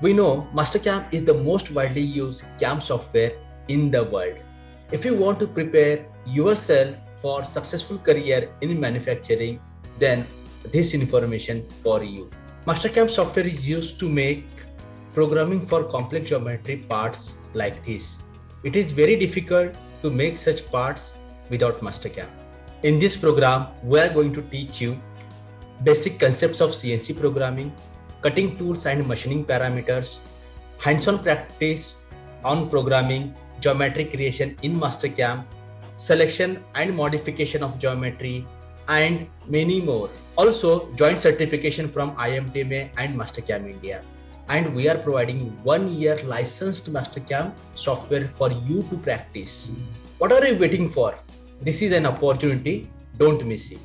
We know Mastercam is the most widely used CAM software in the world. If you want to prepare yourself for successful career in manufacturing, then this information for you. Mastercam software is used to make programming for complex geometry parts like this. It is very difficult to make such parts without Mastercam. In this program, we are going to teach you basic concepts of CNC programming, cutting tools and machining parameters, hands-on practice on programming, geometry creation in Mastercam, selection and modification of geometry, and many more. Also, joint certification from IMTMA and Mastercam India. And we are providing 1 year licensed Mastercam software for you to practice. What are you waiting for? This is an opportunity. Don't miss it.